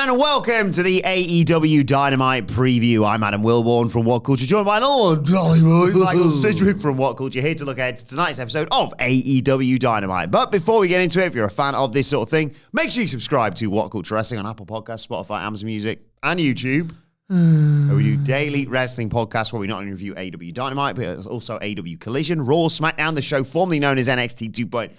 And welcome to the AEW Dynamite preview. I'm Adam Wilbourn from WhatCulture, joined by Hollywood Michael Sidgwick from WhatCulture, here to look ahead to tonight's episode of AEW Dynamite. But before we get into it, if you're a fan of this sort of thing, make sure you subscribe to WhatCulture Wrestling on Apple Podcasts, Spotify, Amazon Music, and YouTube. Where we do daily wrestling podcasts where we not only review AEW Dynamite, but also AEW Collision, Raw, SmackDown, the show formerly known as NXT 2.0.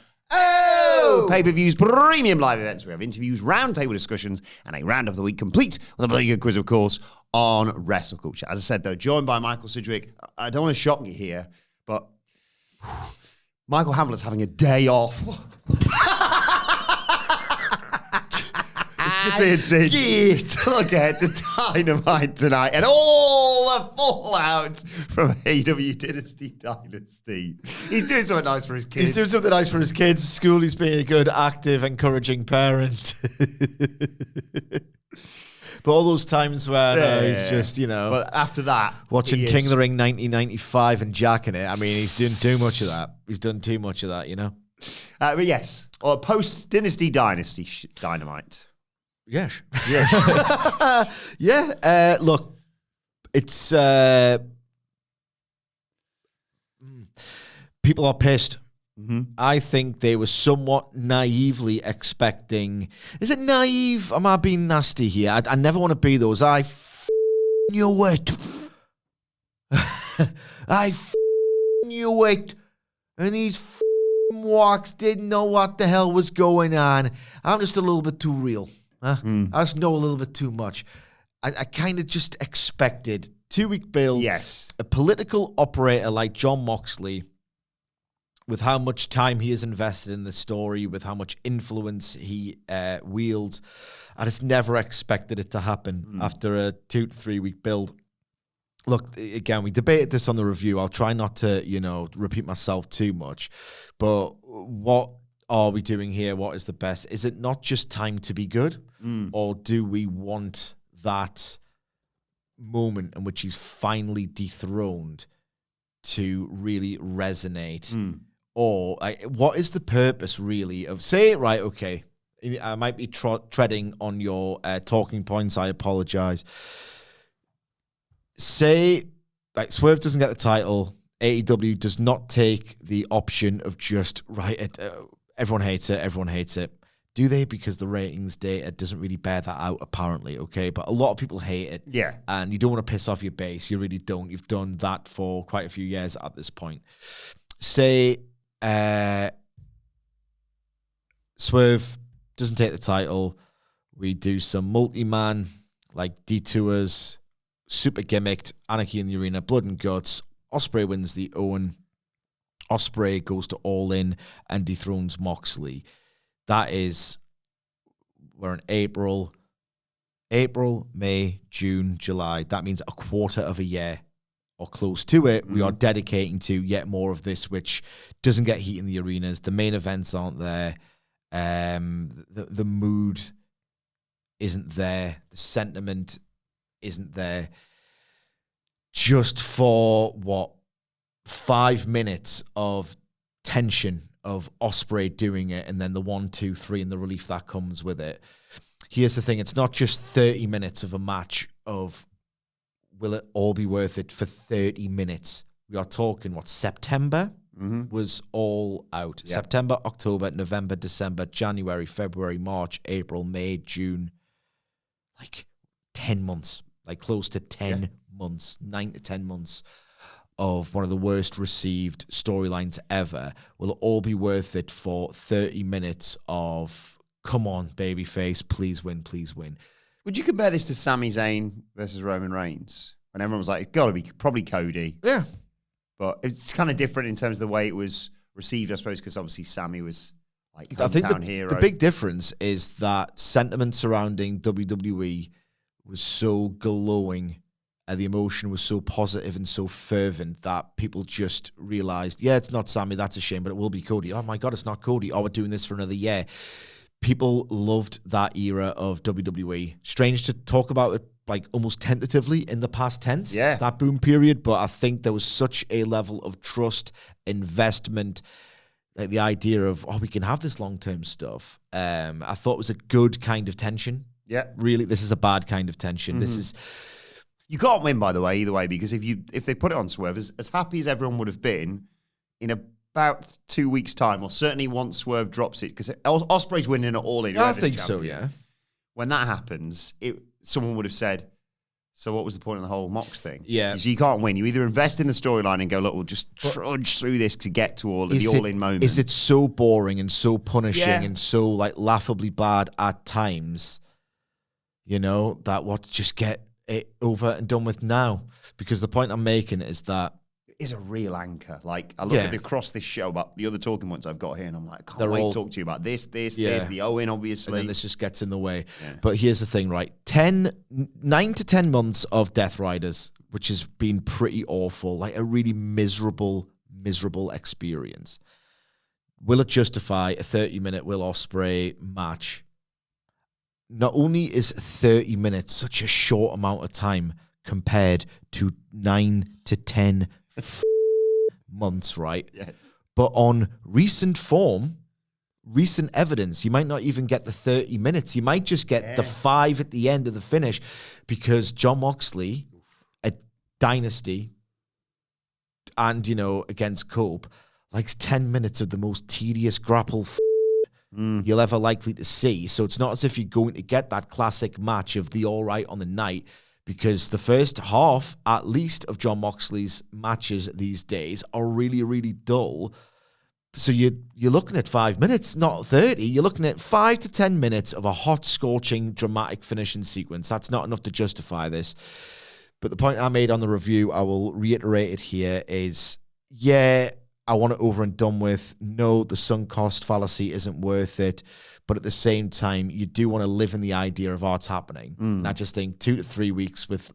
Pay-per-views, premium live events. We have interviews, roundtable discussions, and a round of the week complete with a bloody good quiz, of course, on WrestleCulture. As I said, though, joined by Michael Sidgwick. I don't want to shock you here, but Michael Hamlet's having a day off. It's just me and Sid to look ahead to Dynamite tonight and all the fallout from AEW Dynasty. He's doing something nice for his kids. School, he's being a good, active, encouraging parent. But all those times where he's just, But after that, watching King of the Ring 1995 and jacking it, I mean, he's doing too much of that. He's done too much of that, But yes, or post-Dynasty Dynamite. Yes. Yeah. Look, it's people are pissed. Mm-hmm. I think they were somewhat naively expecting. Is it naive? Am I being nasty here? I never want to be those. I knew it. I knew it. And these walks didn't know what the hell was going on. I'm just a little bit too real. I just know a little bit too much. I kind of just expected 2-week build. Yes. A political operator like Jon Moxley, with how much time he has invested in the story, with how much influence he wields. I just never expected it to happen after a 2 to 3 week build. Look, again, we debated this on the review. I'll try not to, repeat myself too much. But what are we doing here? What is the best? Is it not just time to be good? Or do we want that moment in which he's finally dethroned to really resonate? Or what is the purpose really of, say, right, okay, I might be treading on your talking points. I apologize. Say, like, Swerve doesn't get the title. AEW does not take the option of just, everyone hates it. Do they? Because the ratings data doesn't really bear that out, apparently, okay? But a lot of people hate it. Yeah. And you don't want to piss off your base. You really don't. You've done that for quite a few years at this point. Say Swerve doesn't take the title. We do some multi-man, like detours, super gimmicked, Anarchy in the Arena, Blood and Guts. Ospreay wins the Owen. Ospreay goes to All In and dethrones Moxley. That is, we're in April, May, June, July. That means a quarter of a year or close to it. We are dedicating to yet more of this, which doesn't get heat in the arenas. The main events aren't there. The mood isn't there. The sentiment isn't there. Just for 5 minutes of tension of Ospreay doing it, and then the 1, 2, 3 and the relief that comes with it. Here's the thing. It's not just 30 minutes of a match of, will it all be worth it for 30 minutes? We are talking, September was all out. Yep. September, October, November, December, January, February, March, April, May, June. 10 months. Close to 10 months, 9 to 10 months of one of the worst received storylines ever. Will it all be worth it for 30 minutes of, come on, babyface, please win, please win? Would you compare this to Sami Zayn versus Roman Reigns? When everyone was like, it's got to be probably Cody. Yeah. But it's kind of different in terms of the way it was received, I suppose, because obviously Sami was hometown I think hero. The big difference is that sentiment surrounding WWE was so glowing and the emotion was so positive and so fervent that people just realized, it's not Sami, that's a shame, but it will be Cody. Oh my God, it's not Cody. Oh, we're doing this for another year. People loved that era of WWE. Strange to talk about it almost tentatively in the past tense, that boom period, but I think there was such a level of trust, investment, the idea of, we can have this long-term stuff. I thought it was a good kind of tension. Yeah. Really, this is a bad kind of tension. This is... You can't win, by the way, either way, because if they put it on Swerve, as happy as everyone would have been, in about 2 weeks' time, or certainly once Swerve drops it, because Ospreay's winning it all in. I think so, yeah. When that happens, someone would have said, so what was the point of the whole Mox thing? Yeah. So you can't win. You either invest in the storyline and go, look, we'll just trudge through this to get to the all-in moment. Is it so boring and so punishing and so like laughably bad at times, that just get it over and done with now? Because the point I'm making is that is a real anchor. Like, I look across this show about the other talking points I've got here, and I'm like, I can't wait to talk to you about this, the Owen, obviously. And then this just gets in the way. Yeah. But here's the thing, right? 9 to 10 months of Death Riders, which has been pretty awful, like a really miserable experience. Will it justify a 30-minute Will Ospreay match? Not only is 30 minutes such a short amount of time compared to 9 to 10 months, right? Yes. But on recent evidence, you might not even get the 30 minutes. You might just get the 5 at the end of the finish, because Jon Moxley at Dynasty and, against Cope likes 10 minutes of the most tedious grapple you'll ever likely to see. So it's not as if you're going to get that classic match of the all right on the night, because the first half, at least, of Jon Moxley's matches these days are really, really dull. So you're looking at 5 minutes, not 30. You're looking at 5 to 10 minutes of a hot, scorching, dramatic finishing sequence. That's not enough to justify this. But the point I made on the review, I will reiterate it here, is, I want it over and done with. No, the sunk cost fallacy isn't worth it. But at the same time, you do want to live in the idea of what's happening. And I just think 2 to 3 weeks with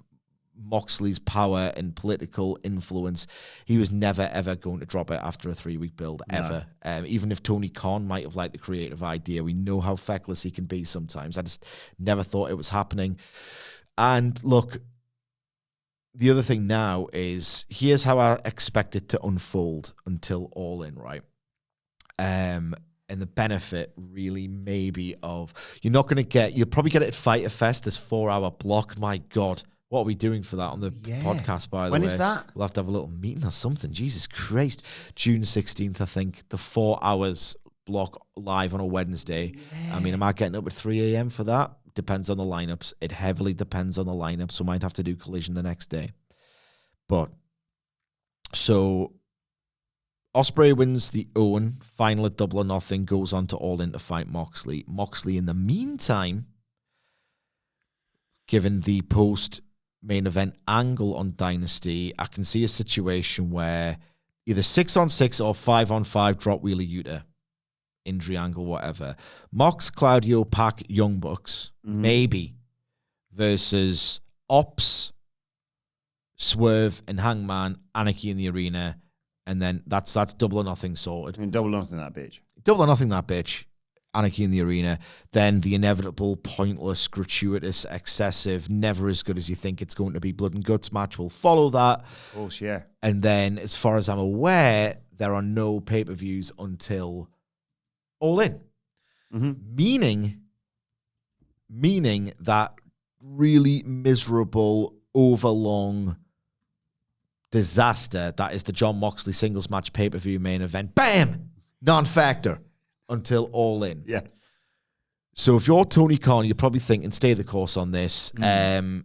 Moxley's power and political influence, he was never, ever going to drop it after a 3-week build, ever. Even if Tony Khan might have liked the creative idea, we know how feckless he can be sometimes. I just never thought it was happening. And look, the other thing now is, here's how I expect it to unfold until All In, right? And the benefit really maybe of, you'll probably get it at Fyter Fest, this 4-hour block. My God, what are we doing for that on the podcast, by the way? When is that? We'll have to have a little meeting or something. Jesus Christ. June 16th, I think, the 4 hours block live on a Wednesday. Yeah. I mean, am I getting up at 3 a.m. for that? Depends on the lineups. It heavily depends on the lineups, so I might have to do Collision the next day. But, so... Ospreay wins the Owen, final at Double or Nothing, goes on to All In to fight Moxley. Moxley, in the meantime, given the post-main event angle on Dynasty, I can see a situation where either 6-on-6 or 5-on-5 drop wheeler Yuta, injury angle, whatever. Mox, Claudio, Pac, Young Bucks, maybe, versus Ops, Swerve, and Hangman, Anarchy in the Arena. And then that's Double or Nothing sorted. And Double or Nothing that bitch. Double or Nothing that bitch. Anarchy in the Arena. Then the inevitable, pointless, gratuitous, excessive, never as good as you think it's going to be Blood and Guts match will follow that. Of course, yeah. And then, as far as I'm aware, there are no pay-per-views until All In. Meaning that really miserable, overlong disaster that is the Jon Moxley singles match pay-per-view main event, bam, non-factor until All In. Yeah. So if you're Tony Khan, you're probably thinking, stay the course on this. WWE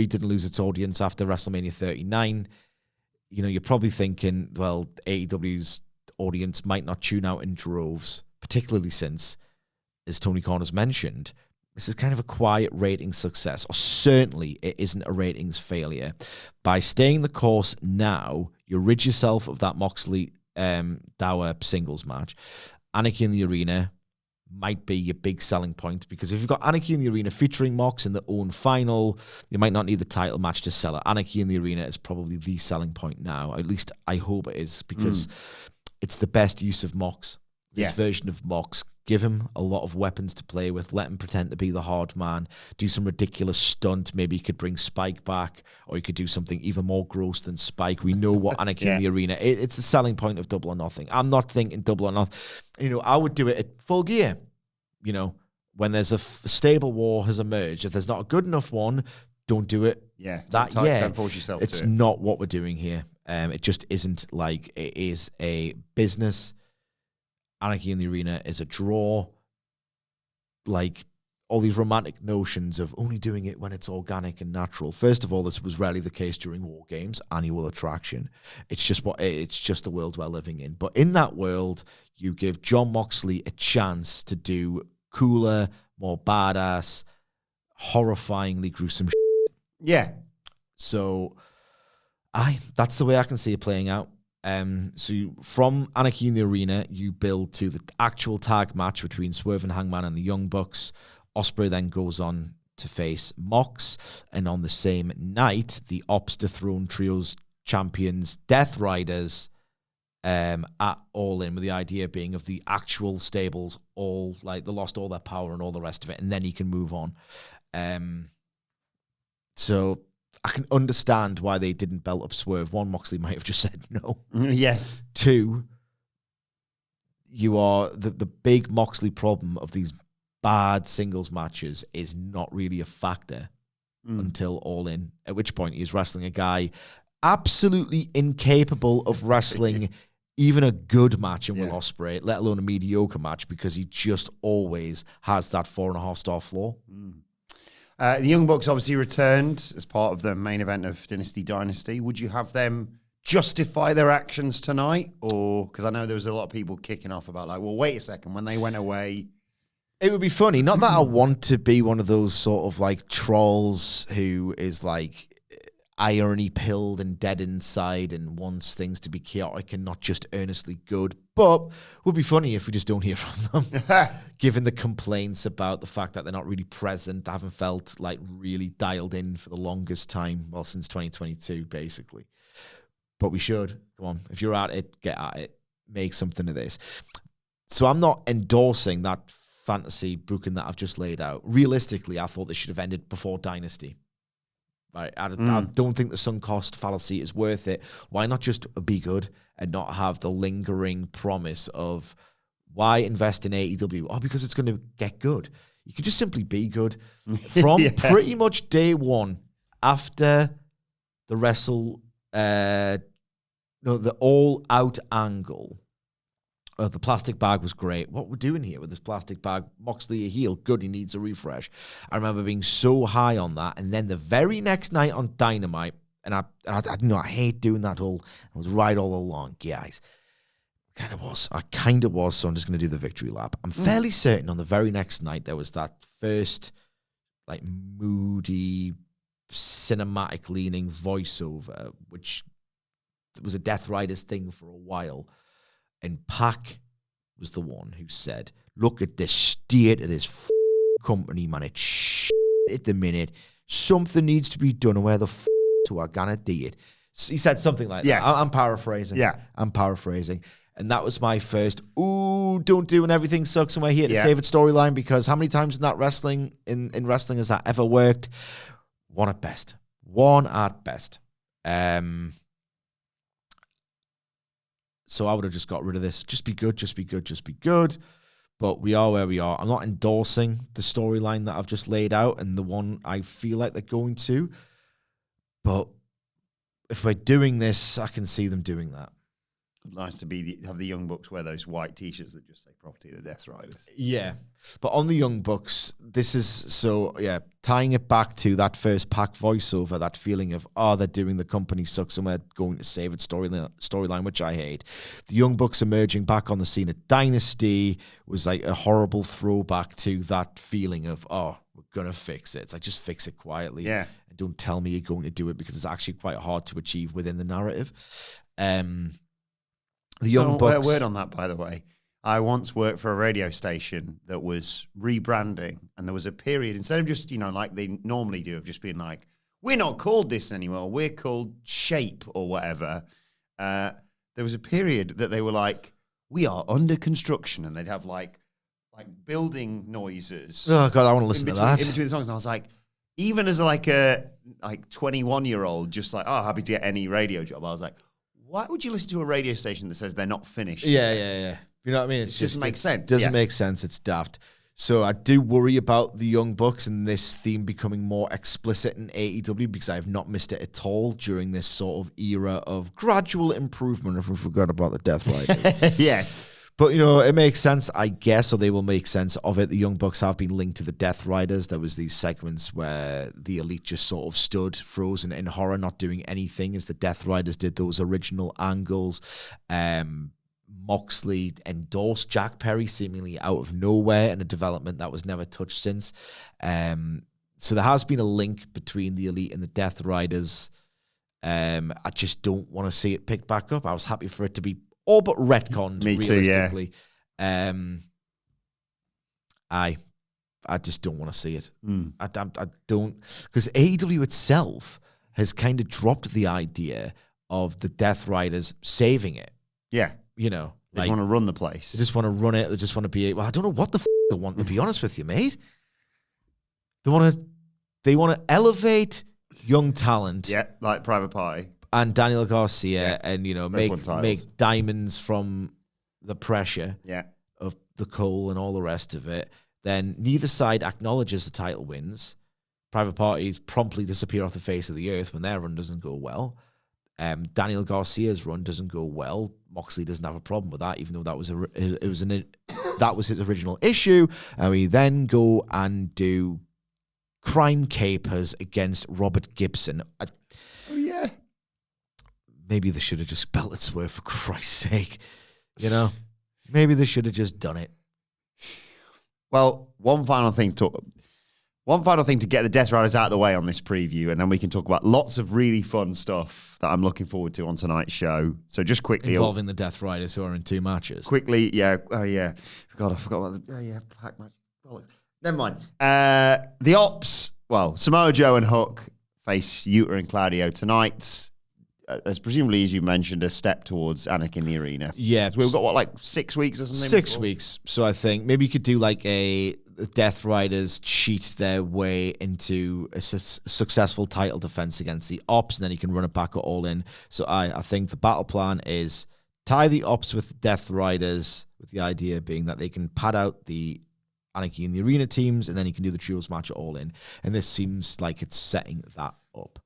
didn't lose its audience after WrestleMania 39. You're probably thinking, well, AEW's audience might not tune out in droves, particularly since, as Tony Khan has mentioned, this is kind of a quiet rating success, or certainly it isn't a ratings failure. By staying the course now, you rid yourself of that Moxley Dower singles match. Anarchy in the Arena might be your big selling point, because if you've got Anarchy in the Arena featuring Mox in the own final, you might not need the title match to sell it. Anarchy in the Arena is probably the selling point now. At least I hope it is, because it's the best use of Mox. This version of Mox. Give him a lot of weapons to play with. Let him pretend to be the hard man. Do some ridiculous stunt. Maybe you could bring Spike back, or you could do something even more gross than Spike. We know what Anarchy in the Arena. It's the selling point of Double or Nothing. I'm not thinking Double or Nothing. I would do it at Full Gear. when there's a stable war has emerged, if there's not a good enough one, don't do it. Yeah, don't force yourself it's to it. not what we're doing here. It just isn't. Like, it is a business. Anarchy in the Arena is a draw. Like, all these romantic notions of only doing it when it's organic and natural. First of all, this was rarely the case during War Games, annual attraction. It's just the world we're living in. But in that world, you give Jon Moxley a chance to do cooler, more badass, horrifyingly gruesome shit. Yeah. So that's the way I can see it playing out. From Anarchy in the Arena, you build to the actual tag match between Swerve and Hangman and the Young Bucks. Ospreay then goes on to face Mox, and on the same night, the Ops Dethrone Trios champions, Death Riders, at All In, with the idea being of the actual stables, all like they lost all their power and all the rest of it, and then he can move on. So I can understand why they didn't belt up Swerve. One, Moxley might have just said no. Yes. Two, you are the big Moxley problem of these bad singles matches is not really a factor until All In, at which point he's wrestling a guy absolutely incapable of wrestling even a good match in Will Ospreay, let alone a mediocre match, because he just always has that 4.5-star floor. The Young Bucks obviously returned as part of the main event of Dynasty. Would you have them justify their actions tonight? Or, because I know there was a lot of people kicking off about, like, well, wait a second, when they went away... It would be funny. Not that I want to be one of those sort of like trolls who is like irony pilled and dead inside and wants things to be chaotic and not just earnestly good. But it would be funny if we just don't hear from them, given the complaints about the fact that they're not really present. They haven't felt like really dialed in for the longest time, well, since 2022, basically. But we should. Come on. If you're at it, get at it. Make something of this. So I'm not endorsing that fantasy booking that I've just laid out. Realistically, I thought this should have ended before Dynasty. Right? I don't think the sunk cost fallacy is worth it. Why not just be good and not have the lingering promise of why invest in AEW? Oh, because it's going to get good. You could just simply be good. From pretty much day one after the the all-out angle. The plastic bag was great. What we're doing here with this plastic bag, Moxley a heel, good, he needs a refresh. I remember being so high on that, and then the very next night on Dynamite, and I hate doing that I was right all along, guys. I kind of was, so I'm just going to do the victory lap. I'm fairly certain on the very next night there was that first, like, moody, cinematic-leaning voiceover, which was a Death Riders thing for a while. And Pac was the one who said, look at the state of this company, man. It's shit at the minute. Something needs to be done. Where the to are gonna do it? He said something like that. I'm paraphrasing. Yeah. I'm paraphrasing. And that was my first, don't do and everything sucks and we're here to save it storyline, because how many times in wrestling has that ever worked? One at best. So I would have just got rid of this. Just be good. But we are where we are. I'm not endorsing the storyline that I've just laid out and the one I feel like they're going to. But if we're doing this, I can see them doing that. Nice to have the Young Bucks wear those white T-shirts that just say Property of the Death Riders. Yeah. But on the Young Bucks, this is tying it back to that first Pac voiceover, that feeling of, they're doing the company sucks and we're going to save its storyline, which I hate. The Young Bucks emerging back on the scene at Dynasty was like a horrible throwback to that feeling of, we're going to fix it. It's like, just fix it quietly. Yeah. And don't tell me you're going to do it, because it's actually quite hard to achieve within the narrative. The Young Bucks. A word on that, by the way. I once worked for a radio station that was rebranding, and there was a period, instead of just, like they normally do, of just being like, we're not called this anymore, we're called Shape or whatever. There was a period that they were like, we are under construction, and they'd have like building noises. Oh God, I want to listen to that. In between the songs, and I was like, even as like a 21-year-old, just like, happy to get any radio job, I was like, why would you listen to a radio station that says they're not finished? Yeah. You know what I mean? It just makes sense. Doesn't make sense. It's daft. So I do worry about the Young Bucks and this theme becoming more explicit in AEW because I have not missed it at all during this sort of era of gradual improvement, if we forgot about the Death Riders. Yeah. But, you know, it makes sense, I guess, or they will make sense of it. The Young Bucks have been linked to the Death Riders. There was these segments where the Elite just sort of stood frozen in horror, not doing anything as the Death Riders did those original angles. Moxley endorsed Jack Perry seemingly out of nowhere in a development that was never touched since. So there has been a link between the Elite and the Death Riders. I just don't want to see it picked back up. I was happy for it to be all but retconned. Me too, realistically. Yeah. I just don't want to see it. I don't, because AEW itself has kind of dropped the idea of the Death Riders saving it. Yeah. You know, they want to run the place. They just want to run it. They just want to be. Well, I don't know what the they want. To be honest with you, mate, they want to elevate young talent. Yeah, like Private Party and Daniel Garcia, yeah. and you know make diamonds from the pressure. Yeah. Of the Cole and all the rest of it. Then neither side acknowledges the title wins. Private Parties promptly disappear off the face of the earth when their run doesn't go well. Daniel Garcia's run doesn't go well. Moxley doesn't have a problem with that, even though that was his original issue. And we then go and do crime capers against Robert Gibson. Oh yeah. Maybe they should have just belted Swerve, for Christ's sake. You know, maybe they should have just done it. Well, one final thing to get the Death Riders out of the way on this preview, and then we can talk about lots of really fun stuff that I'm looking forward to on tonight's show. So just quickly... Involving the Death Riders who are in 2 matches. Quickly, yeah. Oh, yeah. God, I forgot about the... Oh, yeah, Pack match. Never mind. The Ops, well, Samoa Joe and Hook face Yuta and Claudio tonight. As presumably, as you mentioned, a step towards Anik in the arena. Yeah. So we've got, what, like 6 weeks or something? 6 weeks. So I think maybe you could do like the Death Riders cheat their way into a successful title defense against the Ops, and then you can run it back at All In. So I think the battle plan is tie the Ops with the Death Riders, with the idea being that they can pad out the Anarchy in the Arena teams, and then you can do the trios match at All In. And this seems like it's setting that up.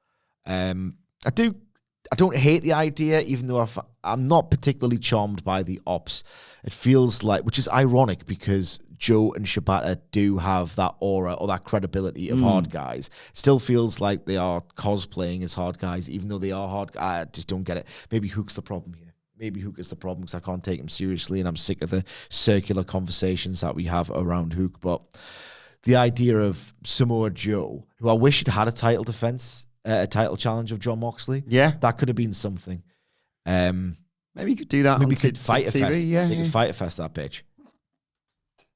I don't hate the idea, even though I'm not particularly charmed by the Ops. It feels like, which is ironic because Joe and Shibata do have that aura or that credibility of hard guys. It still feels like they are cosplaying as hard guys, even though they are hard. I just don't get it. Maybe Hook's the problem here. Maybe Hook is the problem because I can't take him seriously, and I'm sick of the circular conversations that we have around Hook. But the idea of Samoa Joe, who I wish had a title defense, a title challenge of John Moxley. Yeah. That could have been something. Maybe you could do that maybe on could fight TV. Fest. Yeah, They could fight a fest, that bitch.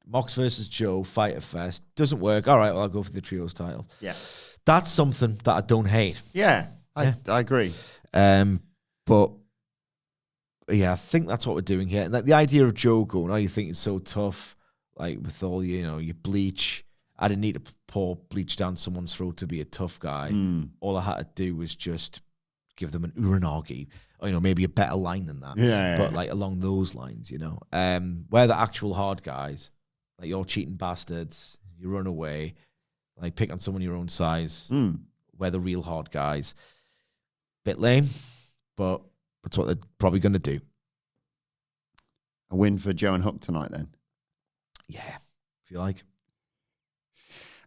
Mox versus Joe, fight a fest. Doesn't work. All right, well, I'll go for the trios title. Yeah. That's something that I don't hate. Yeah, I agree. But yeah, I think that's what we're doing here. And the idea of Joe going, oh, you think it's so tough, like with all, your bleach. I didn't need to pour bleach down someone's throat to be a tough guy. All I had to do was just give them an uranagi, or maybe a better line than that. Yeah, but like along those lines, where the actual hard guys, like you're cheating bastards, you run away, like pick on someone your own size. We're the real hard guys. Bit lame, but that's what they're probably going to do. A win for Joe and Hook tonight, then. Yeah, if you like.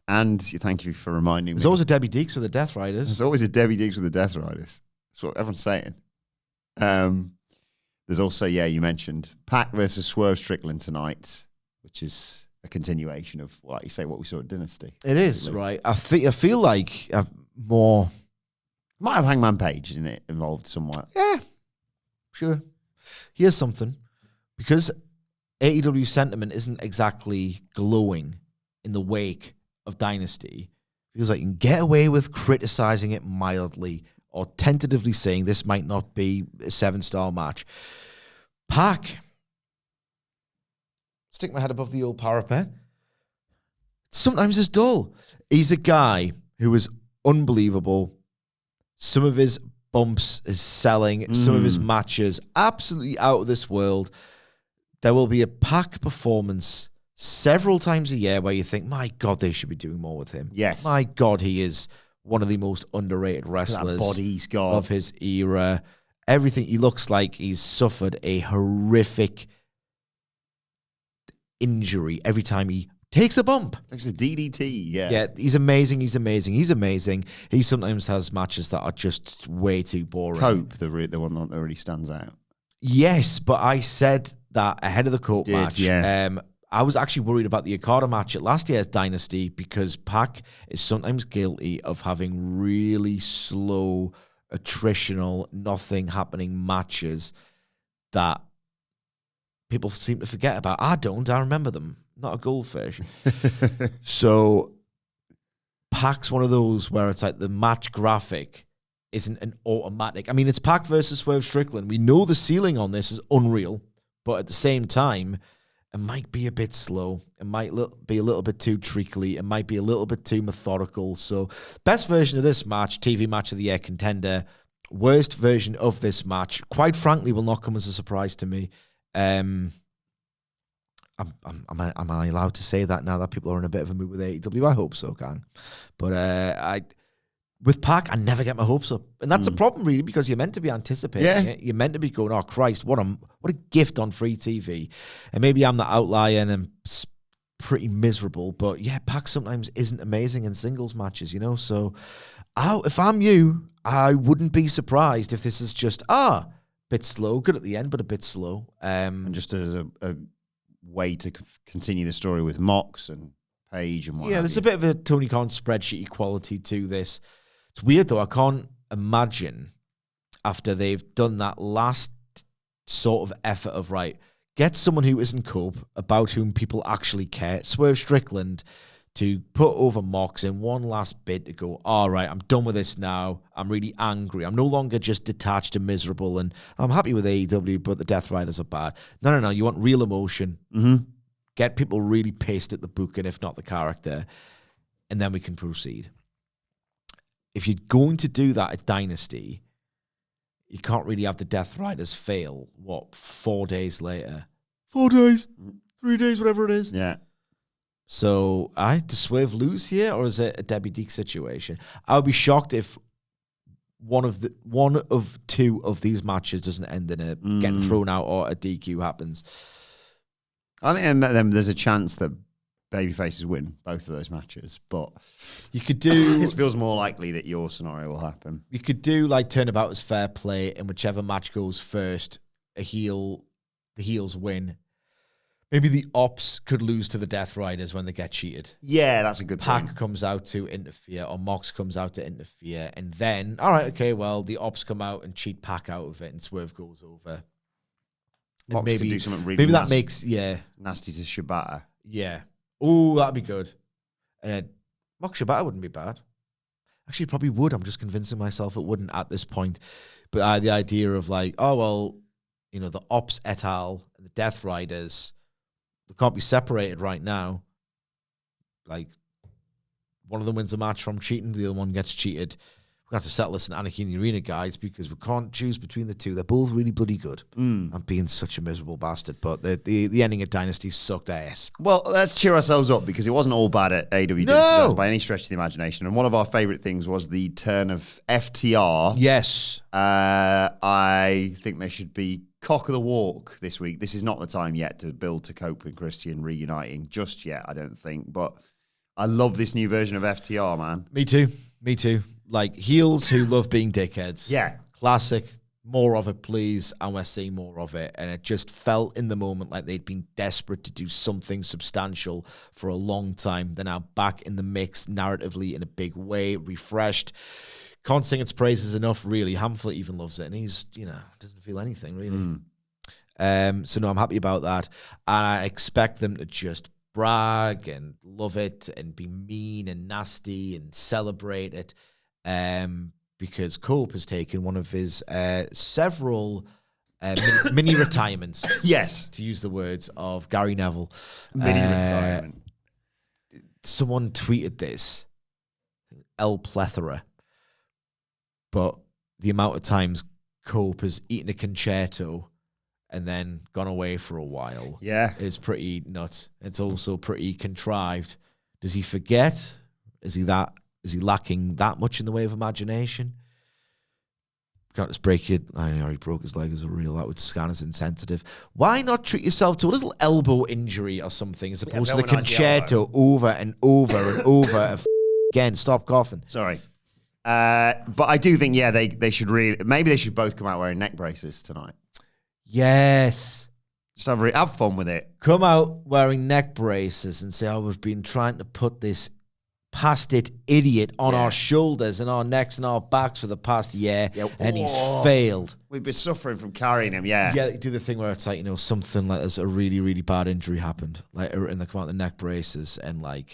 And thank you for reminding me. There's always a Debbie Deeks with the Death Riders. There's always a Debbie Deeks with the Death Riders. That's what everyone's saying. There's also, you mentioned Pac versus Swerve Strickland tonight, which is a continuation of, like you say, what we saw at Dynasty. It is, right? I feel like more... Might have Hangman Page in it involved somewhat. Yeah, sure. Here's something. Because AEW sentiment isn't exactly glowing in the wake of Dynasty, feels like you can get away with criticizing it mildly or tentatively saying this might not be a 7-star match. Pac, stick my head above the old parapet. Sometimes it's dull. He's a guy who is unbelievable. Some of his bumps is selling. Some of his matches absolutely out of this world. There will be a Pac performance several times a year where you think, my God, they should be doing more with him. Yes. My God, he is one of the most underrated wrestlers that body he's got. of his era. Everything, he looks like he's suffered a horrific injury every time he takes a bump. Takes a DDT, yeah. Yeah, he's amazing. He sometimes has matches that are just way too boring. Cope, the one that really stands out. Yes, but I said that ahead of the Cope match. Yeah. I was actually worried about the Okada match at last year's Dynasty because Pac is sometimes guilty of having really slow, attritional, nothing happening matches that people seem to forget about. I don't. I remember them. Not a goldfish. So Pac's one of those where it's like the match graphic isn't an automatic. I mean, it's Pac versus Swerve Strickland. We know the ceiling on this is unreal, but at the same time, it might be a bit slow. It might be a little bit too treacly. It might be a little bit too methodical. So, best version of this match, TV Match of the Year contender. Worst version of this match, quite frankly, will not come as a surprise to me. Am I allowed to say that now that people are in a bit of a mood with AEW? I hope so, gang. But with Pac, I never get my hopes up. And that's a problem, really, because you're meant to be anticipating it. You're meant to be going, oh, Christ, what a gift on free TV. And maybe I'm the outlier and I'm pretty miserable. But, yeah, Pac sometimes isn't amazing in singles matches, you know? So if I'm you, I wouldn't be surprised if this is just, bit slow, good at the end, but a bit slow. And just as a way to continue the story with Mox and Page and whatnot. Yeah, there's a bit of a Tony Khan spreadsheet quality to this. It's weird, though. I can't imagine after they've done that last sort of effort of, right, get someone who isn't Cope, about whom people actually care, Swerve Strickland, to put over Mox in one last bit to go, all right, I'm done with this now. I'm really angry. I'm no longer just detached and miserable, and I'm happy with AEW, but the Death Riders are bad. No. You want real emotion. Mm-hmm. Get people really pissed at the booking, if not the character, and then we can proceed. If you're going to do that at Dynasty, you can't really have the Death Riders fail, 4 days later? 4 days? 3 days, whatever it is. Yeah. So, does Swerve lose here, or is it a Debbie Deek situation? I would be shocked if one of two of these matches doesn't end in a getting thrown out or a DQ happens. I think then there's a chance that babyfaces win both of those matches, but you could do. It feels more likely that your scenario will happen. You could do like turnabout as fair play, and whichever match goes first, the heels win. Maybe the Ops could lose to the Death Riders when they get cheated. Yeah, that's a good point. Pac comes out to interfere, or Mox comes out to interfere, and then, all right, okay, well, the Ops come out and cheat Pac out of it, and Swerve goes over. And maybe do something really maybe nasty, that makes, nasty to Shibata. Yeah. Oh, that'd be good. And Mox Shibata wouldn't be bad. Actually, it probably would. I'm just convincing myself it wouldn't at this point. But the idea of like, oh, well, the Ops et al. And the Death Riders, they can't be separated right now. Like, one of them wins a match from cheating, the other one gets cheated. We're going to have to settle this in Anarchy in the Arena, guys, because we can't choose between the two. They're both really bloody good. I'm being such a miserable bastard, but the ending of Dynasty sucked ass. Well, let's cheer ourselves up, because it wasn't all bad at AEW Dynasty by any stretch of the imagination. And one of our favourite things was the turn of FTR. Yes. I think they should be cock of the walk this week. This is not the time yet to build to Cope and Christian reuniting just yet, I don't think. But I love this new version of FTR, man. Me too. Like, heels who love being dickheads. Yeah. Classic. More of it, please. And we're seeing more of it. And it just felt in the moment like they'd been desperate to do something substantial for a long time. They're now back in the mix narratively in a big way, refreshed. Can't sing its praises enough, really. Hamflet even loves it. And he's, doesn't feel anything, really. So, no, I'm happy about that. And I expect them to just brag and love it and be mean and nasty and celebrate it. Because Cope has taken one of his several mini retirements. Yes. To use the words of Gary Neville. Mini retirement. Someone tweeted this. El Plethora. But the amount of times Cope has eaten a concerto and then gone away for a while. Yeah. Is pretty nuts. It's also pretty contrived. Does he forget? Is he lacking that much in the way of imagination? Can't just break it. I know he broke his leg as a reel. That would scan as insensitive. Why not treat yourself to a little elbow injury or something as opposed to the concerto over and over and over again? Stop coughing. Sorry. But I do think, they should maybe they should both come out wearing neck braces tonight. Yes. Just have fun with it. Come out wearing neck braces and say, we've been trying to put this past it idiot on our shoulders and our necks and our backs for the past year, and he's failed. We've been suffering from carrying him, Yeah, they do the thing where it's like, something like there's a really, really bad injury happened, and they come out the neck braces and I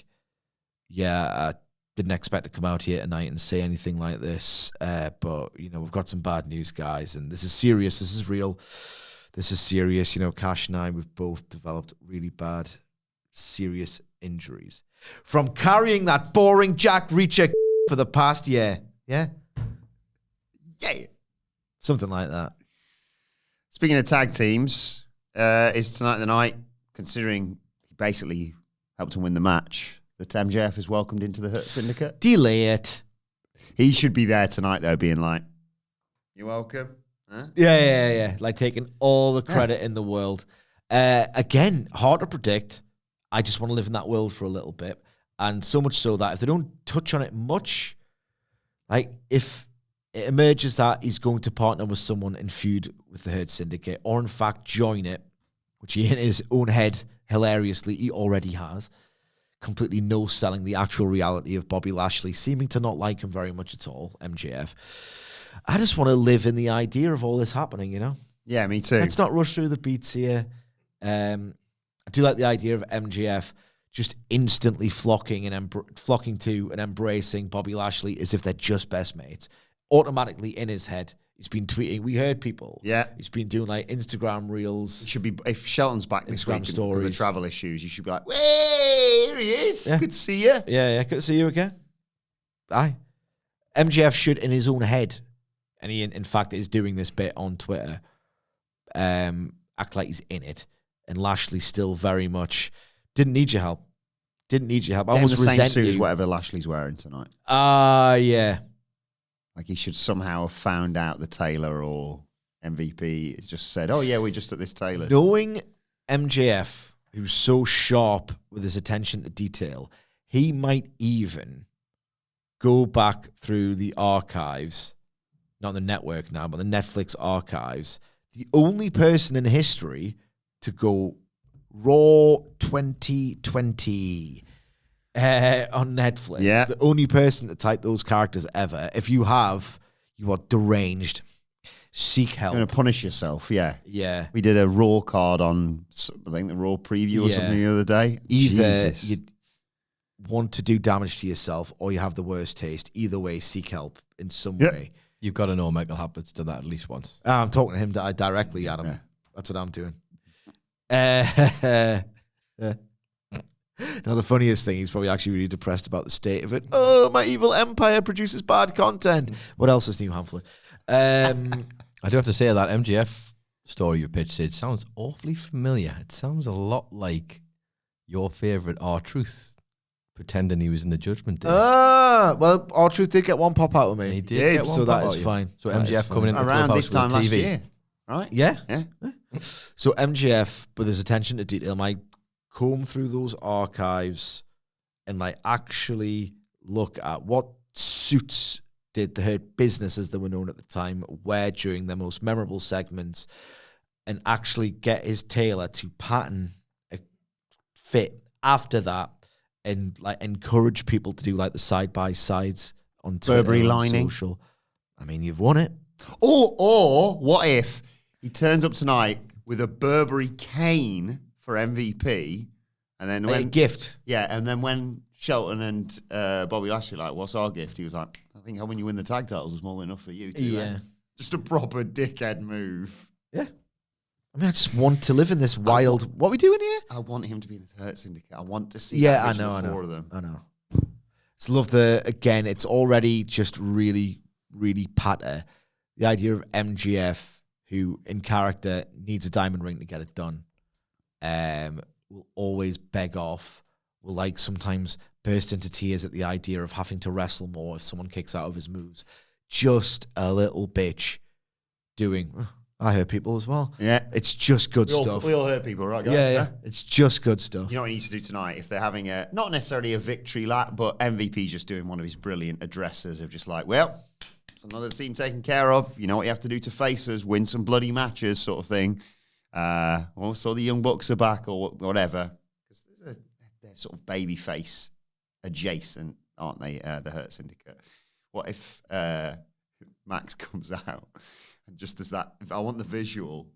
didn't expect to come out here tonight and say anything like this, but, we've got some bad news, guys, and this is serious, this is real, this is serious. Cash and I, we've both developed really bad, serious injuries from carrying that boring Jack Reacher for the past year. Yeah? Yeah. Something like that. Speaking of tag teams, is tonight the night, considering he basically helped him win the match, that MJF is welcomed into the Hurt Syndicate? Delay it. He should be there tonight, though, being like, you're welcome. Huh? Yeah. Taking all the credit in the world. Again, hard to predict. I just want to live in that world for a little bit. And so much so that if they don't touch on it much, if it emerges that he's going to partner with someone in feud with the Hurt Syndicate, or in fact join it, which he in his own head, hilariously, he already has, completely no-selling the actual reality of Bobby Lashley, seeming to not like him very much at all, MJF. I just want to live in the idea of all this happening, Yeah, me too. Let's not rush through the beats here. I do like the idea of MJF just instantly flocking to and embracing Bobby Lashley as if they're just best mates. Automatically in his head, he's been tweeting. We heard people. Yeah. He's been doing Instagram reels. It should be, if Shelton's back this Instagram week stories. with the travel issues, you should be like, hey, here he is. Yeah. Good to see you. Yeah, good to see you again. Aye. MJF should, in his own head, and he in fact is doing this bit on Twitter, act like he's in it. And Lashley still very much didn't need your help. I almost resent same suit you. as whatever Lashley's wearing tonight. Yeah. Like he should somehow have found out the tailor or MVP has just said, oh yeah, we're just at this tailor's. Knowing MJF, who's so sharp with his attention to detail, he might even go back through the archives, not the network now, but the Netflix archives. The only person in history to go Raw 2020 on Netflix. Yeah. The only person to type those characters ever. If you have, you are deranged. Seek help. You're going to punish yourself, yeah. Yeah. We did a Raw card on, I think, the Raw preview or something the other day. Either Jesus. you want to do damage to yourself or you have the worst taste. Either way, seek help in some way. You've got to know Michael Happett's done that at least once. I'm talking to him directly, Adam. Yeah. That's what I'm doing. Now, the funniest thing, he's probably actually really depressed about the state of it. Oh, my evil empire produces bad content. What else is new, Hamflet? I do have to say that MGF story you pitched, Sid, sounds awfully familiar. It sounds a lot like your favourite R-Truth pretending he was in the Judgment Day. Well, R-Truth did get one pop out of me. He did get one so pop that out is you. fine. So MGF coming into around Clubhouse this time with last TV. year, right? Yeah. Yeah. So MGF, with his attention to detail, might comb through those archives and actually look at what suits did the Hurt Business, as they were known at the time, wear during their most memorable segments, and actually get his tailor to pattern a fit after that, and encourage people to do the side by sides on Twitter, Burberry on lining. social. I mean, you've won it. Or what if he turns up tonight with a Burberry cane for MVP, and then A gift. Yeah, and then when Shelton and Bobby Lashley what's our gift? He was like, I think when you win the tag titles was more enough for you too. Yeah. Just a proper dickhead move. Yeah. I mean, I just want to live in this wild... What are we doing here? I want him to be in the Hurt Syndicate. I want to see I four know. of them. I know. Just love again, it's already just really, really patter. The idea of MGF, who in character needs a diamond ring to get it done, will always beg off, will like sometimes burst into tears at the idea of having to wrestle more if someone kicks out of his moves. Just a little bitch doing, I hurt people as well. Yeah. It's just good stuff. We all hurt people, right, guys? Yeah. It's just good stuff. You know what he needs to do tonight? If they're having not necessarily a victory lap, but MVP's just doing one of his brilliant addresses of just like, well, it's another team taken care of. You know what you have to do to face us, win some bloody matches sort of thing. Also, the Young Bucks are back or whatever. Because they're sort of babyface adjacent, aren't they, the Hurt Syndicate? What if Max comes out and just as that, if I want the visual,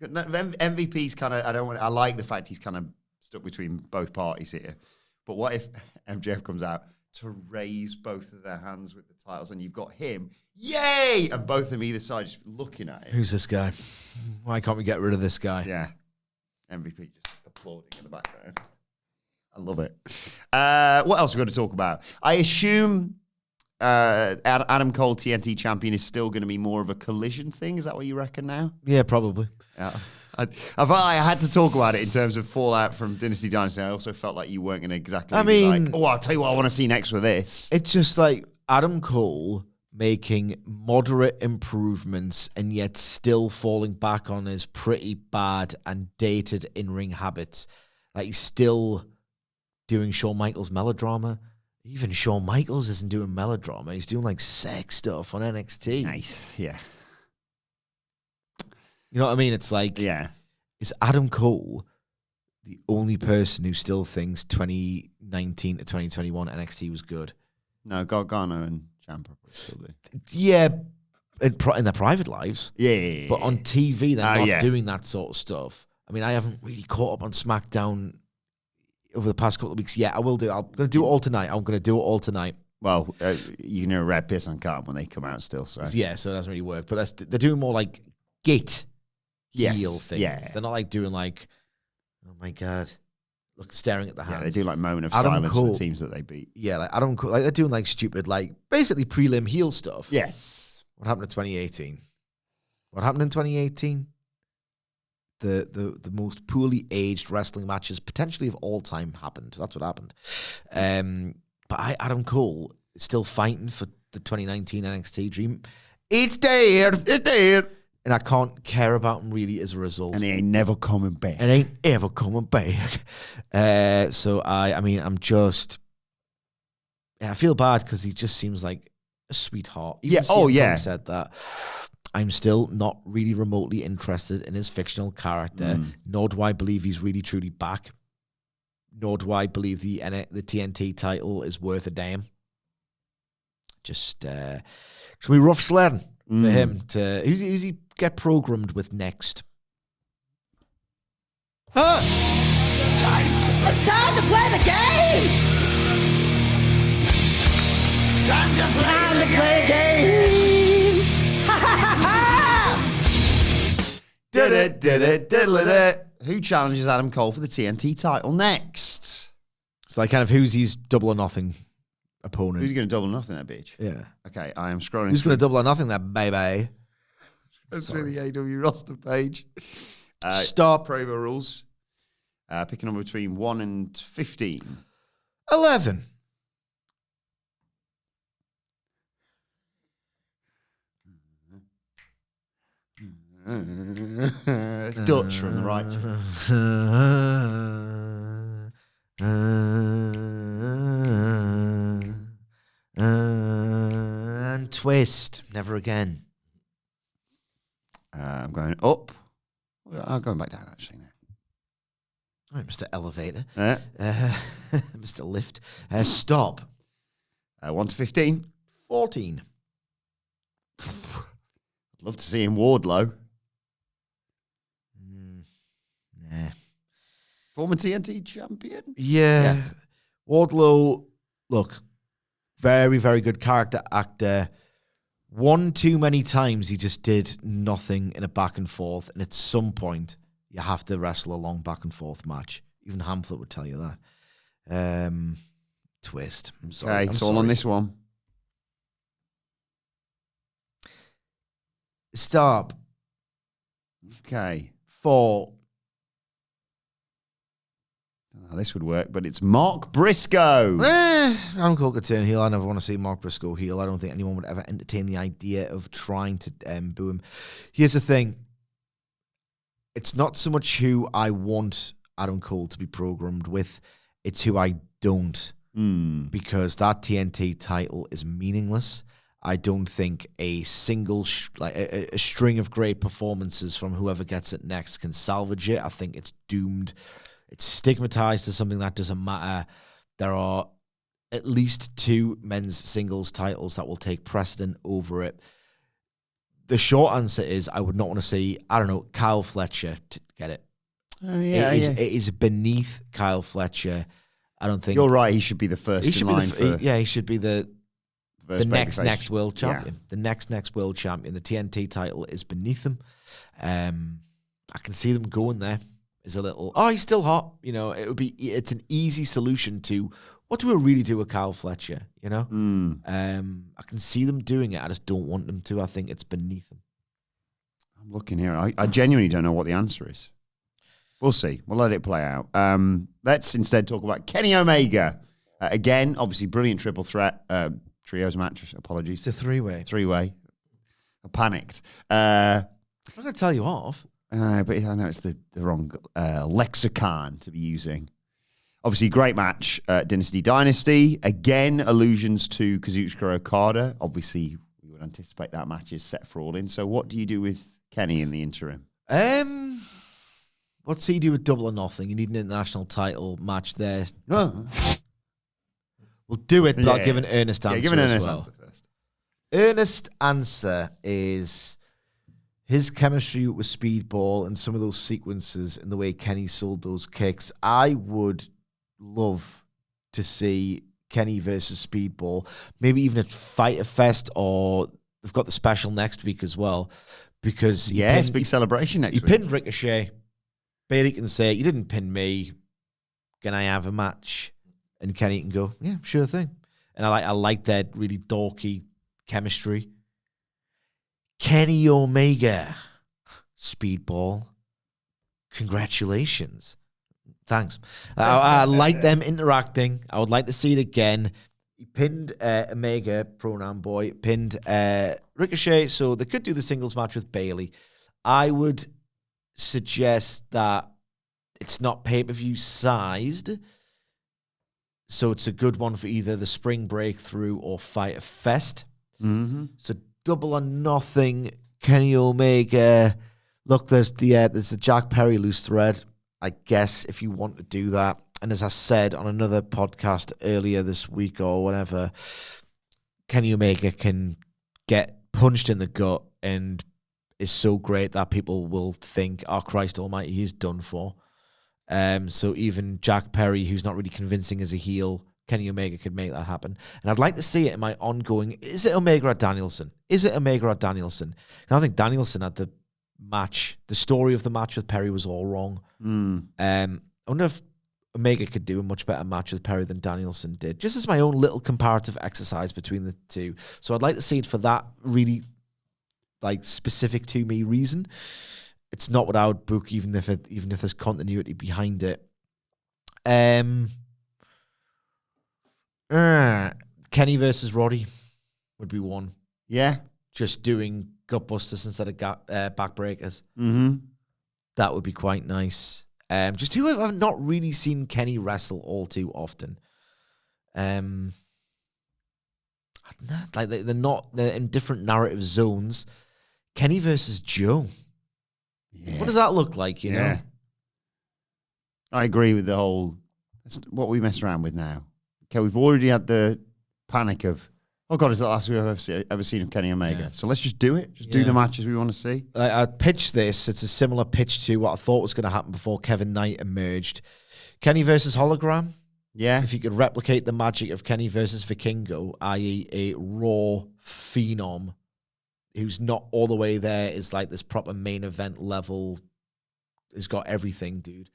MVP's kind of, I like the fact he's kind of stuck between both parties here. But what if MJF comes out to raise both of their hands with the titles and you've got him, yay! And both of them either side just looking at him. Who's this guy? Why can't we get rid of this guy? Yeah. MVP just applauding in the background. I love it. What else are we going to talk about? I assume Adam Cole, TNT Champion, is still going to be more of a Collision thing. Is that what you reckon now? Yeah, probably. Yeah. I felt like I had to talk about it in terms of fallout from Dynasty Dynasty. I also felt like you weren't going to exactly be like, oh, I'll tell you what I want to see next with this. It's just like Adam Cole making moderate improvements and yet still falling back on his pretty bad and dated in-ring habits. Like he's still doing Shawn Michaels melodrama. Even Shawn Michaels isn't doing melodrama. He's doing like sex stuff on NXT. Nice. Yeah. You know what I mean? It's like, yeah. Is Adam Cole the only person who still thinks 2019 to 2021 NXT was good? No, Gargano and Ciampa still do. Yeah, in their private lives. Yeah. But on TV, they're not doing that sort of stuff. I mean, I haven't really caught up on SmackDown over the past couple of weeks. Yeah, I will do. I'm going to do it all tonight. Well, you know, Red Piss on Carm when they come out still. So yeah, so it doesn't really work. But they're doing more like gate heel things. Yeah. They're not like doing like, oh my God, look, staring at the hands. Yeah, they do like moment of Adam silence Cole, for the teams that they beat. Yeah, like Adam Cole, like they're doing like stupid, like basically prelim heel stuff. Yes. What happened in 2018? What happened in 2018? The most poorly aged wrestling matches potentially of all time happened. That's what happened. But Adam Cole is still fighting for the 2019 NXT dream. It's dead. It's dead. And I can't care about him really as a result. And he ain't never coming back. It ain't ever coming back. So I'm just, I feel bad because he just seems like a sweetheart. Even CM Punk said that. I'm still not really remotely interested in his fictional character, nor do I believe he's really truly back, nor do I believe the TNT title is worth a damn. Just, it's going to be rough sledding for him to, who's he get programmed with next? It's time to play the game! Time to play the game! Who challenges Adam Cole for the TNT title next? It's like kind of who's his double or nothing opponent. Who's going to double nothing, that bitch? Yeah. Okay, I am scrolling. Who's going to double or nothing, that baby? Through the AEW roster page. Stop. Provo rules. Pick a number between 1 and 15. 11. It's Dutch from the Righteous. And twist. Never again. I'm going up. I'm going back down, actually, now. All right, Mr. Elevator. Mr. Lift. Stop. 1 to 15. 14. I'd love to see him Wardlow. Nah. Former TNT champion? Yeah. Wardlow, look, very, very good character actor. One too many times he just did nothing in a back and forth, and at some point you have to wrestle a long back and forth match. Even Hamlet would tell you that. Twist. I'm sorry. Okay, it's all on this one. Stop. Okay. For This would work, but it's Mark Briscoe. Adam Cole could turn heel. I never want to see Mark Briscoe heel. I don't think anyone would ever entertain the idea of trying to boo him. Here's the thing. It's not so much who I want Adam Cole to be programmed with. It's who I don't. Because that TNT title is meaningless. I don't think a single a string of great performances from whoever gets it next can salvage it. I think it's doomed. It's stigmatized as something that doesn't matter. There are at least 2 men's singles titles that will take precedent over it. The short answer is I would not want to see, I don't know, Kyle Fletcher to get it. It is beneath Kyle Fletcher. I don't think... You're right, he should be the first in line for... he should be the next world champion. Yeah. The next world champion. The TNT title is beneath him. I can see them going there. Is a little, he's still hot. You know, it's an easy solution to what do we really do with Kyle Fletcher? You know, I can see them doing it. I just don't want them to. I think it's beneath them. I'm looking here. I genuinely don't know what the answer is. We'll see. We'll let it play out. Let's instead talk about Kenny Omega. Again, obviously, brilliant triple threat. Trios match. Apologies. It's a 3-way. 3-way. I panicked. I'm not going to tell you off. But I know it's the wrong lexicon to be using. Obviously, great match. Dynasty. Again, allusions to Kazuchika Okada. Obviously, we would anticipate that match is set for All In. So what do you do with Kenny in the interim? What's he do with Double or Nothing? You need an international title match there. Oh. We'll do it, but I'll give an earnest answer give an earnest answer first. Earnest answer is... his chemistry with Speedball and some of those sequences and the way Kenny sold those kicks, I would love to see Kenny versus Speedball, maybe even at Fyter Fest, or they've got the special next week as well. Because big celebration next week. He pinned Ricochet. Bailey can say, you didn't pin me. Can I have a match? And Kenny can go, yeah, sure thing. And I like that really dorky chemistry. Kenny Omega, Speedball, congratulations. Thanks. I like them interacting. I would like to see it again. He pinned Omega, pronoun boy, pinned Ricochet, so they could do the singles match with Bailey. I would suggest that it's not pay-per-view sized, so it's a good one for either the Spring Breakthrough or Fyter Fest. Mm-hmm. So Double or Nothing, Kenny Omega. Look, there's the Jack Perry loose thread, I guess, if you want to do that. And as I said on another podcast earlier this week or whatever, Kenny Omega can get punched in the gut and is so great that people will think, oh, Christ almighty, he's done for. So even Jack Perry, who's not really convincing as a heel, Kenny Omega could make that happen. And I'd like to see it in my ongoing, is it Omega or Danielson? Is it Omega or Danielson? And I think Danielson had the match, the story of the match with Perry was all wrong. I wonder if Omega could do a much better match with Perry than Danielson did, just as my own little comparative exercise between the two. So I'd like to see it for that really like specific to me reason. It's not what I would book, even if there's continuity behind it. Kenny versus Roddy would be one. Yeah. Just doing gutbusters instead of backbreakers. Mm-hmm. That would be quite nice. Just who I've not really seen Kenny wrestle all too often. Like they're in different narrative zones. Kenny versus Joe. Yeah. What does that look like, you know? I agree with the whole, that's what we mess around with now. Okay, we've already had the panic of, oh God, is that the last we've ever seen of Kenny Omega? Yeah. So let's just do it. Just do the matches we want to see. I pitched this. It's a similar pitch to what I thought was going to happen before Kevin Knight emerged. Kenny versus Hologram. Yeah. If you could replicate the magic of Kenny versus Vikingo, i.e. a raw phenom who's not all the way there, is like this proper main event level, has got everything, dude.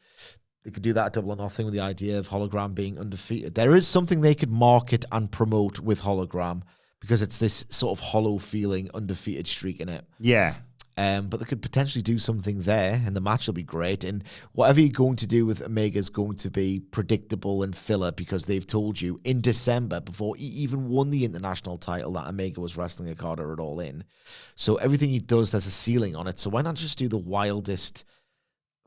They could do that at Double or Nothing with the idea of Hologram being undefeated. There is something they could market and promote with Hologram because it's this sort of hollow feeling, undefeated streak in it. Yeah. But they could potentially do something there, and the match will be great. And whatever you're going to do with Omega is going to be predictable and filler, because they've told you in December, before he even won the international title, that Omega was wrestling Okada at All In. So everything he does, there's a ceiling on it. So why not just do the wildest,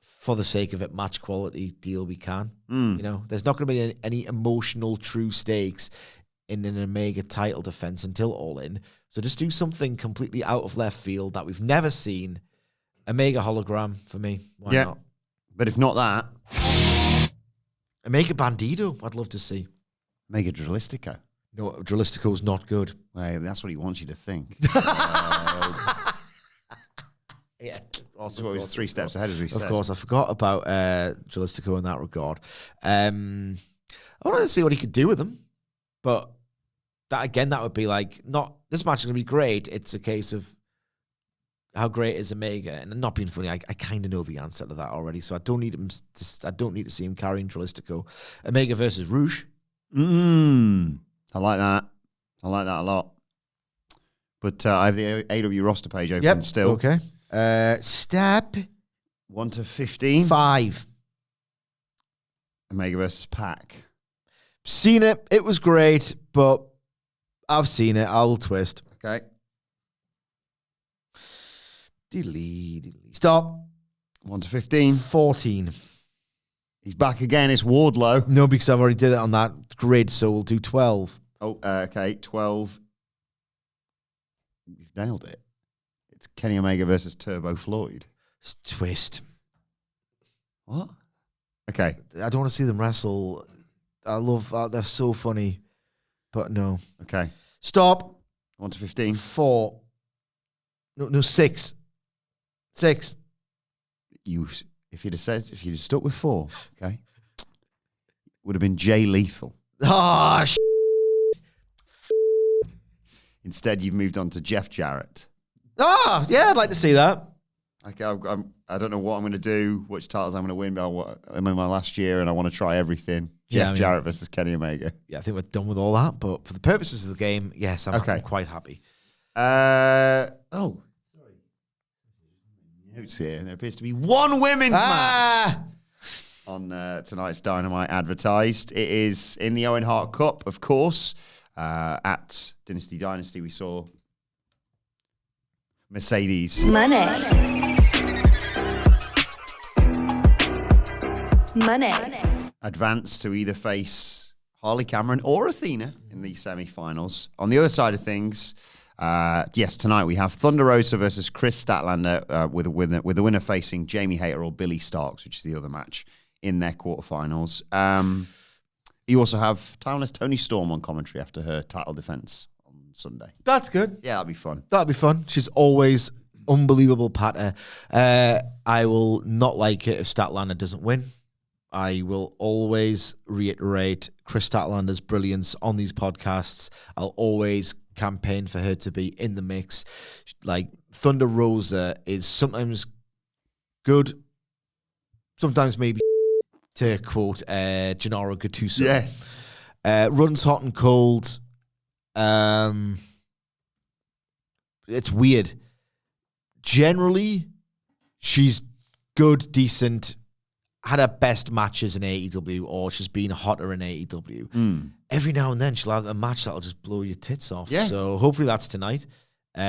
for the sake of it, match quality deal we can? You know, there's not going to be any emotional true stakes in an Omega title defense until All In. So just do something completely out of left field that we've never seen. Omega hologram for me. Why not? But if not that, Omega Bandido, I'd love to see. Omega Dralistico. No, Dralistico's not good. Well, that's what he wants you to think. Yeah. Also, it was 3 steps ahead, as we said. Of course, I forgot about Dralistico in that regard. I wanted to see what he could do with him, but that would be like, not, this match is going to be great. It's a case of how great is Omega, and not being funny, I kind of know the answer to that already, so I don't need to see him carrying Dralistico. Omega versus Rouge. I like that. I like that a lot. But I have the AEW roster page open still. Okay. Step 1 to 15. 5. Omega versus Pac. Seen it. It was great, but I've seen it. I'll twist. Okay. Stop. 1 to 15. 14. He's back again. It's Wardlow. No, because I've already did it on that grid, so we'll do 12. Oh, okay. 12. You've nailed it. It's Kenny Omega versus Turbo Floyd. Twist. What? Okay. I don't want to see them wrestle. I love, they're so funny, but no. Okay. Stop. 1 to 15. 4. No, 6. 6. If you'd have stuck with 4, okay, would have been Jay Lethal. Ah, Instead, you've moved on to Jeff Jarrett. Ah, yeah, I'd like to see that. Okay, I don't know what I'm going to do, which titles I'm going to win, but I'm in my last year and I want to try everything. Jeff Jarrett versus Kenny Omega. Yeah, I think we're done with all that, but for the purposes of the game, yes, I'm quite happy. Sorry. Notes here. There appears to be one women's match on tonight's Dynamite advertised. It is in the Owen Hart Cup, of course. At Dynasty, we saw Mercedes. Money. Advance to either face Harley Cameron or Athena in the semi-finals. On the other side of things, yes, tonight we have Thunder Rosa versus Kris Statlander with the winner facing Jamie Hayter or Billy Starks, which is the other match in their quarterfinals. You also have timeless Toni Storm on commentary after her title defense on Sunday. That's good. Yeah, that'll be fun. That'll be fun. She's always unbelievable patter. I will not like it if Statlander doesn't win. I will always reiterate Kris Statlander's brilliance on these podcasts. I'll always campaign for her to be in the mix. Like, Thunder Rosa is sometimes good, sometimes maybe, to quote Gennaro Gattuso. Yes. Runs hot and cold. It's weird. Generally, she's good, decent, had her best matches in AEW, or she's been hotter in AEW. Every now and then she'll have a match that'll just blow your tits off. Yeah. So hopefully that's tonight. But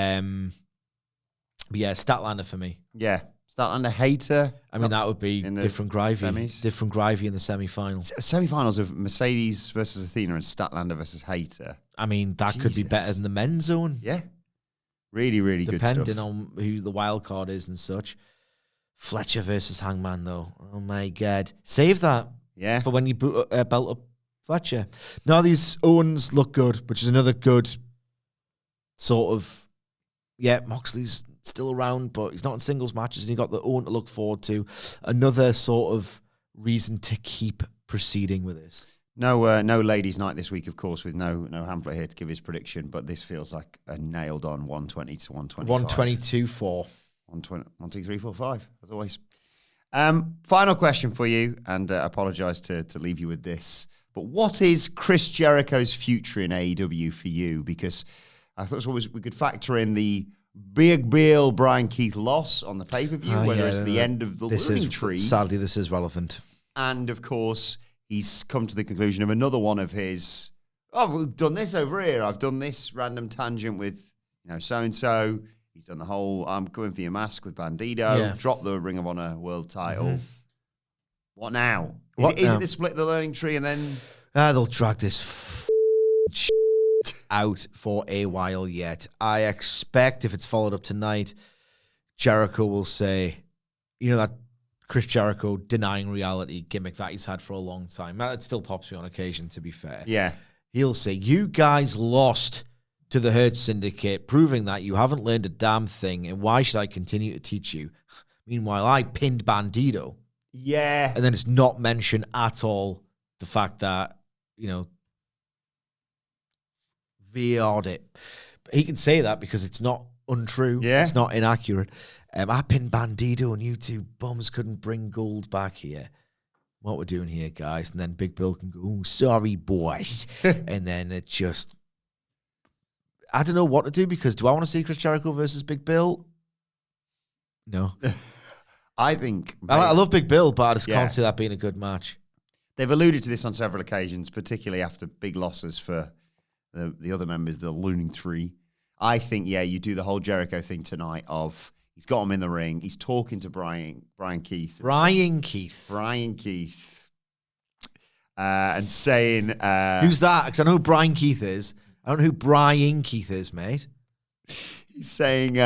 yeah, Statlander for me. Yeah. Statlander Hayter. I mean, that would be different gravy. Semis. Different gravy in the semi-finals. Semi-finals of Mercedes versus Athena and Statlander versus Hayter. I mean, that could be better than the men's zone. Yeah. Really, really good stuff. Depending on who the wild card is and such. Fletcher versus Hangman, though. Oh, my God. Save that. Yeah. For when you belt up Fletcher. Now these Owens look good, which is another good sort of, yeah, Moxley's still around, but he's not in singles matches, and you got the Owen to look forward to. Another sort of reason to keep proceeding with this. No ladies' night this week, of course, with no Hamlet here to give his prediction, but this feels like a nailed on 120 to 125. 122-4. 1, 2, 3, 4, 5, as always. Final question for you, and I apologise to leave you with this, but what is Chris Jericho's future in AEW for you? Because I thought we could factor in the Big Bill Brian Keith loss on the pay-per-view, whether it's the end of the learning tree. Sadly, this is relevant. And, of course, he's come to the conclusion of another one of his, we've done this over here. I've done this random tangent with, so-and-so. He's done the whole, I'm going for your mask with Bandido. Drop the Ring of Honor world title. Mm-hmm. What now? Is it the split the learning tree and then... They'll drag this out for a while yet. I expect if it's followed up tonight, Jericho will say, that Chris Jericho denying reality gimmick that he's had for a long time. That still pops me on occasion, to be fair. Yeah. He'll say, you guys lost to the Hurt Syndicate, proving that you haven't learned a damn thing, and why should I continue to teach you? Meanwhile, I pinned Bandido. Yeah. And then it's not mentioned at all the fact that, VR'd it. But he can say that because it's not untrue. Yeah. It's not inaccurate. I pinned Bandido and you two bums couldn't bring gold back here. What we're doing here, guys. And then Big Bill can go, oh, sorry, boys. And then it just... I don't know what to do because do I want to see Chris Jericho versus Big Bill? No. I think... I love Big Bill, but I just can't see that being a good match. They've alluded to this on several occasions, particularly after big losses for the other members, the Looming Tree. I think, you do the whole Jericho thing tonight of he's got him in the ring. He's talking to Brian Keith. Brian Keith. And saying... Who's that? Because I know who Brian Keith is. I don't know who Brian Keith is, mate. He's saying,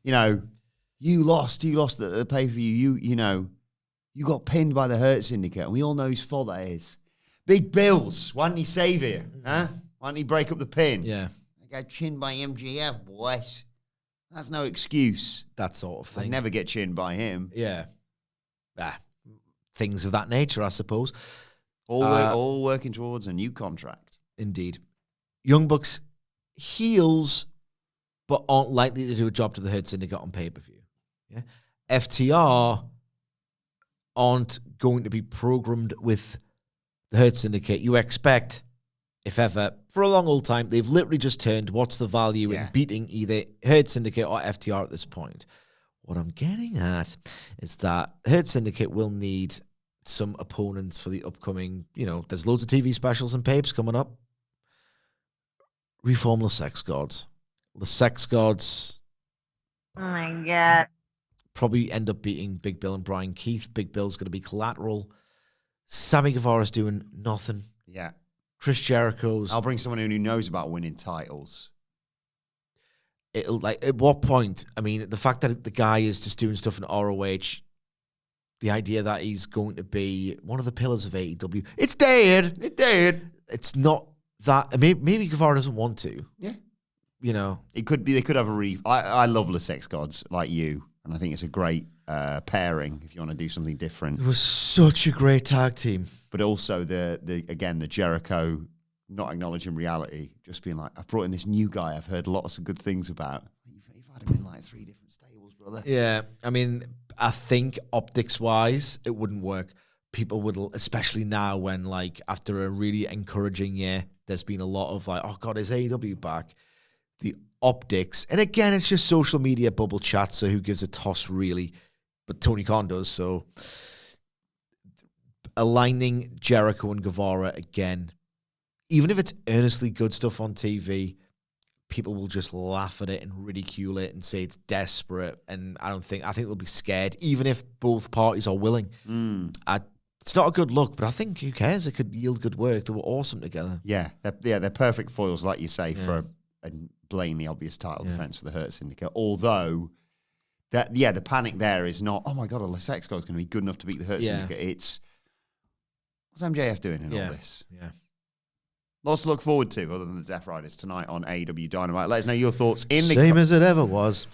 you lost the pay-per-view. You got pinned by the Hurt Syndicate, and we all know whose fault that is. Big Bills. Why didn't he save you? Huh? Why didn't he break up the pin? Yeah. I got chinned by MJF, boys. That's no excuse. That sort of thing. I'd never get chinned by him. Yeah. Things of that nature, I suppose. All working towards a new contract. Indeed. Young Bucks heels, but aren't likely to do a job to the Hurt Syndicate on pay-per-view. Yeah. FTR aren't going to be programmed with the Hurt Syndicate. You expect, if ever, for a long old time, they've literally just turned what's the value in beating either Hurt Syndicate or FTR at this point. What I'm getting at is that Hurt Syndicate will need some opponents for the upcoming, there's loads of TV specials and papes coming up. Reform the Sex Gods. The Sex Gods... Oh my God. Probably end up beating Big Bill and Brian Keith. Big Bill's going to be collateral. Sammy Guevara's doing nothing. Yeah. Chris Jericho's... I'll bring someone who knows about winning titles. It'll at what point? I mean, the fact that the guy is just doing stuff in ROH, the idea that he's going to be one of the pillars of AEW, it's dead. It's not that... Maybe Guevara doesn't want to. Yeah. It could be. They could have a I love the Sex Gods like you, and I think it's a great pairing if you want to do something different. It was such a great tag team, but also the Jericho not acknowledging reality, just being like, I've brought in this new guy I've heard lots of good things about. You've had him in like 3 different stables, brother. Yeah, I mean, I think optics wise, it wouldn't work. People would, especially now when after a really encouraging year, there's been a lot of oh God, is AEW back? The optics, and again, it's just social media bubble chat, so who gives a toss, really? But Tony Khan does, so aligning Jericho and Guevara again, even if it's earnestly good stuff on TV, people will just laugh at it and ridicule it and say it's desperate, and I think they'll be scared, even if both parties are willing. It's not a good look, but I think who cares? It could yield good work. They were awesome together. Yeah, they're perfect foils, like you say, for a blatantly obvious title defense for the Hurt Syndicate. Although, the panic there is not, oh my God, a Sex God's going to be good enough to beat the Hurt Syndicate. It's, what's MJF doing in all this? Yeah. Lots to look forward to, other than the Death Riders tonight on AEW Dynamite. Let us know your thoughts in the same as it ever was.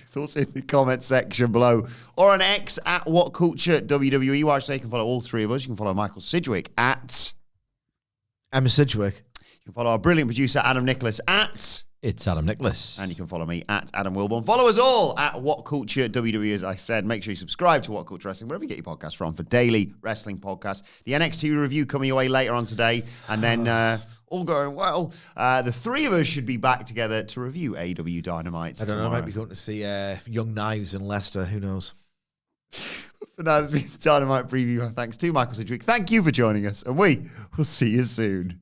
Thoughts in the comment section below, or on X at WhatCulture WWE. Watch, so you can follow all three of us. You can follow Michael Sidgwick at Emma Sidgwick. You can follow our brilliant producer Adam Nicholas at It's Adam Nicholas. And you can follow me at Adam Wilbourn. Follow us all at WhatCulture WWE, as I said. Make sure you subscribe to WhatCulture Wrestling, wherever you get your podcast from, for daily wrestling podcasts. The NXT review coming your way later on today. And then all going well, the three of us should be back together to review AEW Dynamite. I don't know. I tomorrow. might be going to see Young Knives in Leicester. Who knows? For now, this has been the Dynamite preview. Thanks to Michael Sidgwick. Thank you for joining us, and we will see you soon.